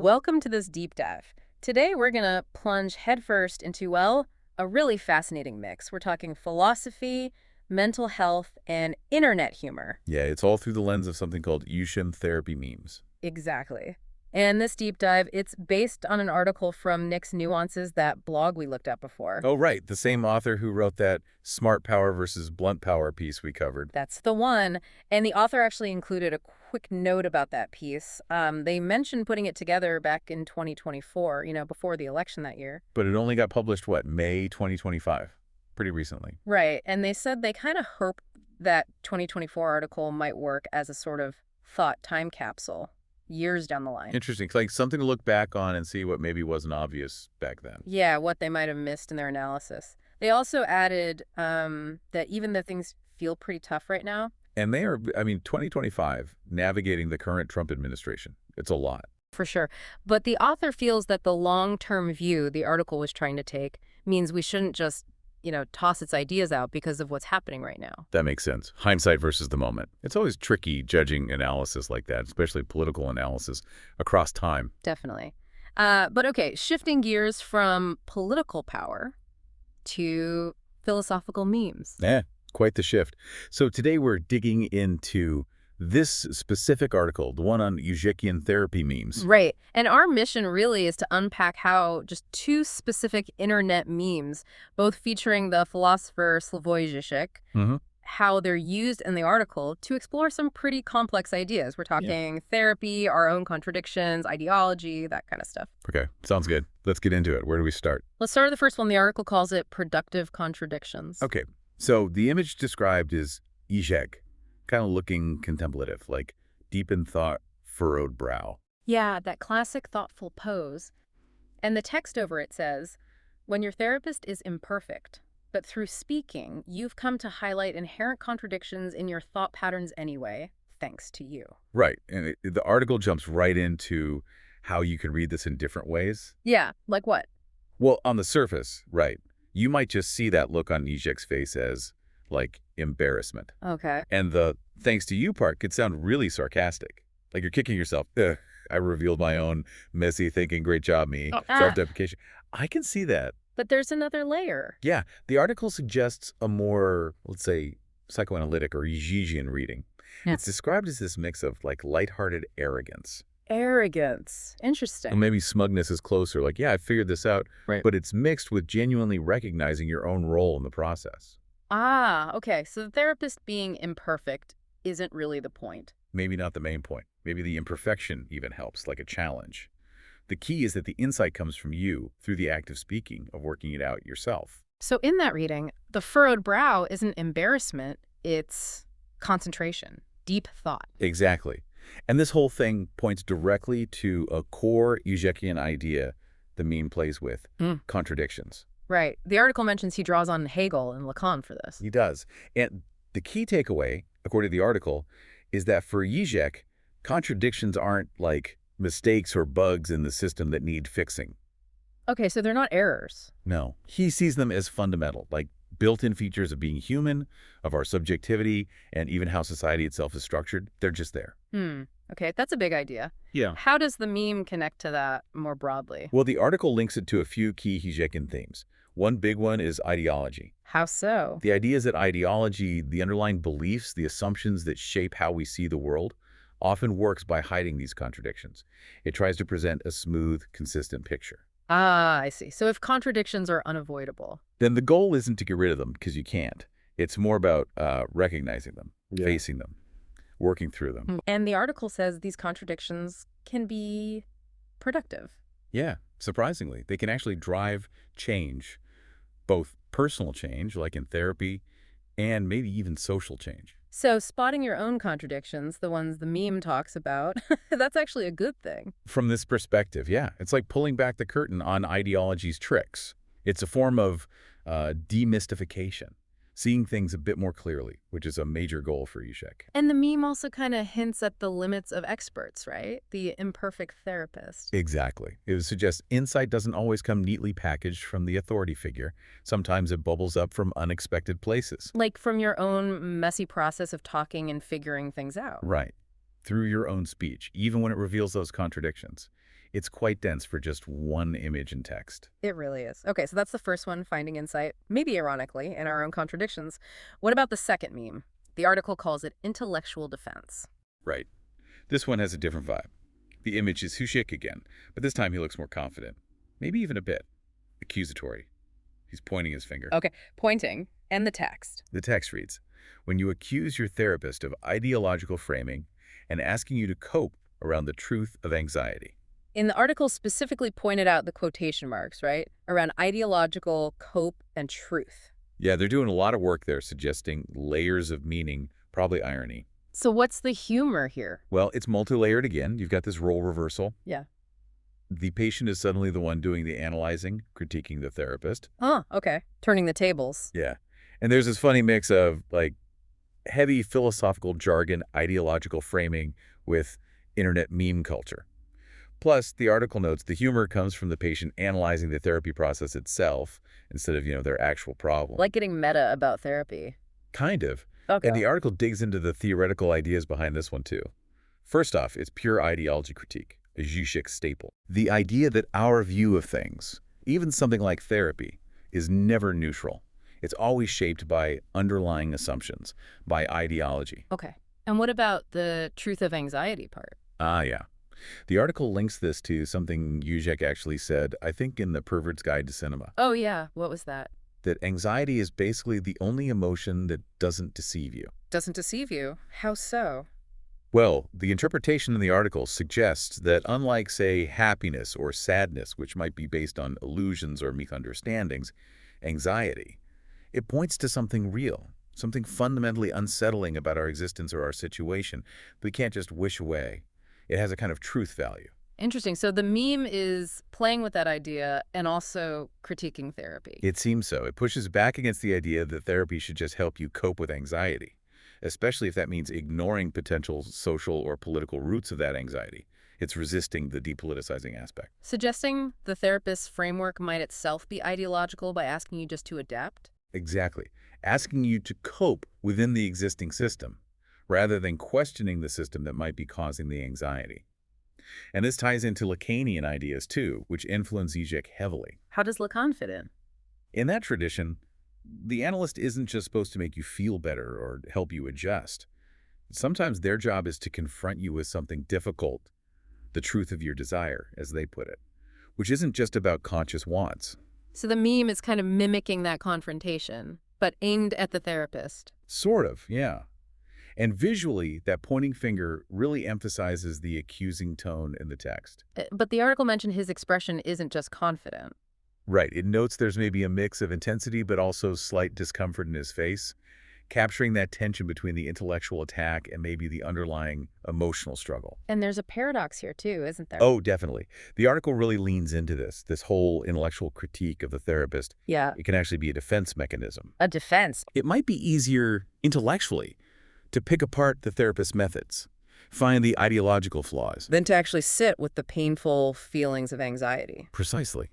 Welcome to this deep dive. Today we're going to plunge headfirst into, well, a really fascinating mix. We're talking philosophy, mental health, and internet humor. Yeah, it's all through the lens of something called Yushim therapy memes. Exactly. And this deep dive, it's based on an article from Nick's Nuances, that blog we looked at before. Oh, right. The same author who wrote that smart power versus blunt power piece we covered. That's the one. And the author actually included a quick note about that piece. They mentioned putting it together back in 2024, before the election that year. But it only got published, what, May 2025? Pretty recently. Right. And they said they kind of hope that 2024 article might work as a sort of thought time capsule years down the line. Interesting. It's like something to look back on and see what maybe wasn't obvious back then. Yeah, what they might have missed in their analysis. They also added that even though things feel pretty tough right now. And they are, 2025, navigating the current Trump administration. It's a lot. For sure. But the author feels that the long-term view the article was trying to take means we shouldn't just toss its ideas out because of what's happening right now. That makes sense. Hindsight versus the moment. It's always tricky judging analysis like that, especially political analysis across time. Definitely. But okay, shifting gears from political power to philosophical memes. Yeah, quite the shift. So today we're digging into this specific article, the one on Žižekian therapy memes. Right. And our mission really is to unpack how just two specific internet memes, both featuring the philosopher Slavoj Žižek, how they're used in the article to explore some pretty complex ideas. We're talking therapy, our own contradictions, ideology, that kind of stuff. Okay, sounds good. Let's get into it. Where do we start? Let's start with the first one. The article calls it productive contradictions. Okay, so the image described is Žižek, kind of looking contemplative, like deep in thought, furrowed brow. Yeah, that classic thoughtful pose. And the text over it says, when your therapist is imperfect, but through speaking, you've come to highlight inherent contradictions in your thought patterns anyway, thanks to you. Right, and the article jumps right into how you can read this in different ways. Yeah, like what? Well, on the surface, right, you might just see that look on Žižek's face as, like, embarrassment. Okay. And the thanks to you part could sound really sarcastic. Like you're kicking yourself. Ugh, I revealed my own messy thinking. Great job, me. Self-deprecation. I can see that. But there's another layer. Yeah. The article suggests a more, let's say, psychoanalytic or Žižekian reading. Yeah. It's described as this mix of, like, lighthearted arrogance. Arrogance. Interesting. Or maybe smugness is closer. Like, yeah, I figured this out. Right. But it's mixed with genuinely recognizing your own role in the process. Ah, okay. So the therapist being imperfect isn't really the point. Maybe not the main point. Maybe the imperfection even helps, like a challenge. The key is that the insight comes from you through the act of speaking, of working it out yourself. So in that reading, the furrowed brow isn't embarrassment, it's concentration, deep thought. Exactly. And this whole thing points directly to a core Žižekian idea the meme plays with, contradictions. Right. The article mentions he draws on Hegel and Lacan for this. He does. And the key takeaway, according to the article, is that for Žižek, contradictions aren't like mistakes or bugs in the system that need fixing. Okay, so they're not errors. No. He sees them as fundamental, like built-in features of being human, of our subjectivity, and even how society itself is structured. They're just there. Okay, that's a big idea. Yeah. How does the meme connect to that more broadly? Well, the article links it to a few key Žižekian themes. One big one is ideology. How so? The idea is that ideology, the underlying beliefs, the assumptions that shape how we see the world, often works by hiding these contradictions. It tries to present a smooth, consistent picture. Ah, I see. So if contradictions are unavoidable. Then the goal isn't to get rid of them, because you can't. It's more about recognizing them, facing them, working through them. And the article says these contradictions can be productive. Yeah, surprisingly. They can actually drive change, both personal change, like in therapy, and maybe even social change. So spotting your own contradictions, the ones the meme talks about, that's actually a good thing. From this perspective, yeah. It's like pulling back the curtain on ideology's tricks. It's a form of demystification, seeing things a bit more clearly, which is a major goal for Žižek. And the meme also kind of hints at the limits of experts, right? The imperfect therapist. Exactly. It would suggest insight doesn't always come neatly packaged from the authority figure. Sometimes it bubbles up from unexpected places. Like from your own messy process of talking and figuring things out. Right. Through your own speech, even when it reveals those contradictions. It's quite dense for just one image and text. It really is. Okay, so that's the first one, finding insight, maybe ironically, in our own contradictions. What about the second meme? The article calls it intellectual defense. Right. This one has a different vibe. The image is Žižekian, but this time he looks more confident. Maybe even a bit accusatory. He's pointing his finger. Okay, pointing, and the text. The text reads, "When you accuse your therapist of ideological framing and asking you to cope around the truth of anxiety." In the article specifically pointed out the quotation marks, right? Around ideological, cope, and truth. Yeah, they're doing a lot of work there suggesting layers of meaning, probably irony. So what's the humor here? Well, it's multi-layered again. You've got this role reversal. Yeah. The patient is suddenly the one doing the analyzing, critiquing the therapist. Oh, okay. Turning the tables. Yeah. And there's this funny mix of, like, heavy philosophical jargon, ideological framing with internet meme culture. Plus, the article notes the humor comes from the patient analyzing the therapy process itself instead of, their actual problem. Like getting meta about therapy. Kind of. Okay. And the article digs into the theoretical ideas behind this one, too. First off, it's pure ideology critique, a Žižek staple. The idea that our view of things, even something like therapy, is never neutral. It's always shaped by underlying assumptions, by ideology. Okay. And what about the truth of anxiety part? Ah, yeah. The article links this to something Žižek actually said, I think in The Pervert's Guide to Cinema. Oh, yeah. What was that? That anxiety is basically the only emotion that doesn't deceive you. Doesn't deceive you? How so? Well, the interpretation in the article suggests that unlike, say, happiness or sadness, which might be based on illusions or misunderstandings, anxiety, it points to something real, something fundamentally unsettling about our existence or our situation that we can't just wish away. It has a kind of truth value. Interesting. So the meme is playing with that idea and also critiquing therapy. It seems so. It pushes back against the idea that therapy should just help you cope with anxiety, especially if that means ignoring potential social or political roots of that anxiety. It's resisting the depoliticizing aspect. Suggesting the therapist's framework might itself be ideological by asking you just to adapt? Exactly. Asking you to cope within the existing system, rather than questioning the system that might be causing the anxiety. And this ties into Lacanian ideas, too, which influence Žižek heavily. How does Lacan fit in? In that tradition, the analyst isn't just supposed to make you feel better or help you adjust. Sometimes their job is to confront you with something difficult, the truth of your desire, as they put it, which isn't just about conscious wants. So the meme is kind of mimicking that confrontation, but aimed at the therapist. Sort of, yeah. And visually, that pointing finger really emphasizes the accusing tone in the text. But the article mentioned his expression isn't just confident. Right. It notes there's maybe a mix of intensity but also slight discomfort in his face, capturing that tension between the intellectual attack and maybe the underlying emotional struggle. And there's a paradox here too, isn't there? Oh, definitely. The article really leans into this whole intellectual critique of the therapist. Yeah. It can actually be a defense mechanism. A defense. It might be easier intellectually to pick apart the therapist's methods, find the ideological flaws. Than to actually sit with the painful feelings of anxiety. Precisely.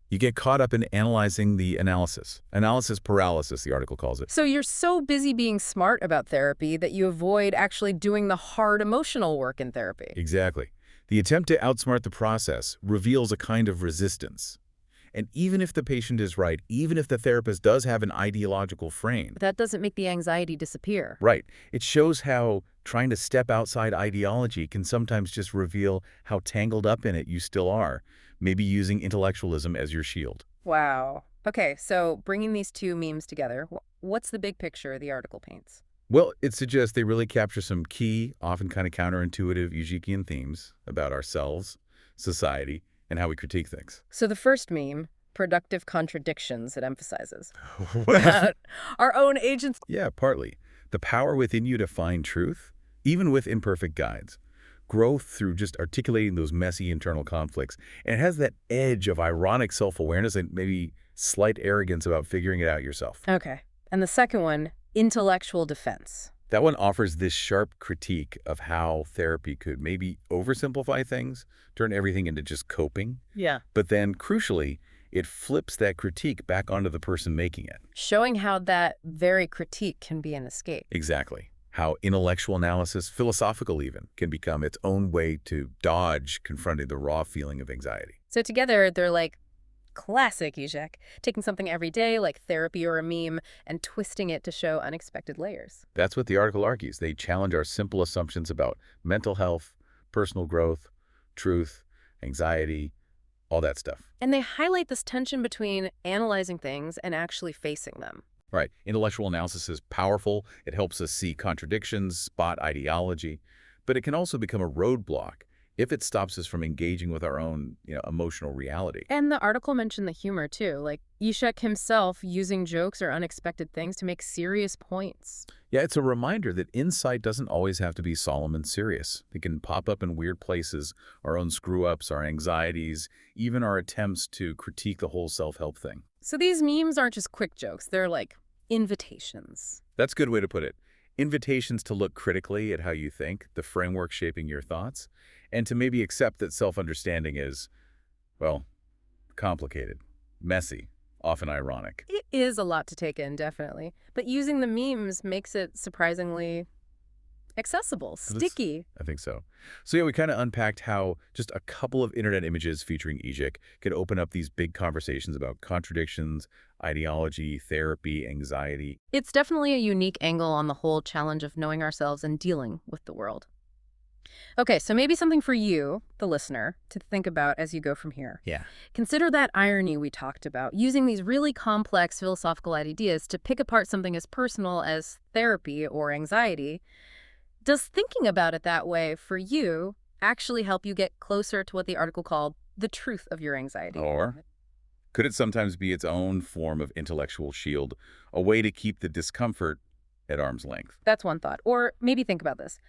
You get caught up in analyzing the analysis. Analysis paralysis, the article calls it. So you're so busy being smart about therapy that you avoid actually doing the hard emotional work in therapy. Exactly. The attempt to outsmart the process reveals a kind of resistance. And even if the patient is right, even if the therapist does have an ideological frame. But that doesn't make the anxiety disappear. Right. It shows how trying to step outside ideology can sometimes just reveal how tangled up in it you still are, maybe using intellectualism as your shield. Wow. Okay, so bringing these two memes together, what's the big picture the article paints? Well, it suggests they really capture some key, often kind of counterintuitive Žižekian themes about ourselves, society, and how we critique things. So the first meme, productive contradictions, it emphasizes. Our own agents. Yeah, partly. The power within you to find truth, even with imperfect guides. Growth through just articulating those messy internal conflicts. And it has that edge of ironic self-awareness and maybe slight arrogance about figuring it out yourself. Okay. And the second one, intellectual defense. That one offers this sharp critique of how therapy could maybe oversimplify things, turn everything into just coping. Yeah. But then, crucially, it flips that critique back onto the person making it. Showing how that very critique can be an escape. Exactly. How intellectual analysis, philosophical even, can become its own way to dodge confronting the raw feeling of anxiety. So together, they're like classic Zizek, taking something every day like therapy or a meme and twisting it to show unexpected layers. That's what the article argues. They challenge our simple assumptions about mental health, personal growth, truth, anxiety, all that stuff. And they highlight this tension between analyzing things and actually facing them. Right. Intellectual analysis is powerful. It helps us see contradictions, spot ideology, but it can also become a roadblock if it stops us from engaging with our own, emotional reality. And the article mentioned the humor, too, like Zizek himself using jokes or unexpected things to make serious points. Yeah, it's a reminder that insight doesn't always have to be solemn and serious. It can pop up in weird places, our own screw-ups, our anxieties, even our attempts to critique the whole self-help thing. So these memes aren't just quick jokes, they're like invitations. That's a good way to put it. Invitations to look critically at how you think, the framework shaping your thoughts, and to maybe accept that self-understanding is, well, complicated, messy, often ironic. It is a lot to take in, definitely. But using the memes makes it surprisingly accessible, sticky. I think so. So yeah, we kind of unpacked how just a couple of internet images featuring Zizek can open up these big conversations about contradictions, ideology, therapy, anxiety. It's definitely a unique angle on the whole challenge of knowing ourselves and dealing with the world. Okay, so maybe something for you, the listener, to think about as you go from here. Yeah. Consider that irony we talked about, using these really complex philosophical ideas to pick apart something as personal as therapy or anxiety. Does thinking about it that way for you actually help you get closer to what the article called the truth of your anxiety? Or could it sometimes be its own form of intellectual shield, a way to keep the discomfort at arm's length? That's one thought. Or maybe think about this.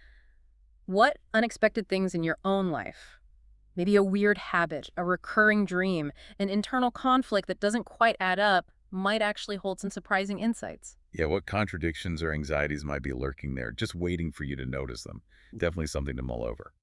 What unexpected things in your own life, maybe a weird habit, a recurring dream, an internal conflict that doesn't quite add up, might actually hold some surprising insights? Yeah, what contradictions or anxieties might be lurking there, just waiting for you to notice them? Definitely something to mull over.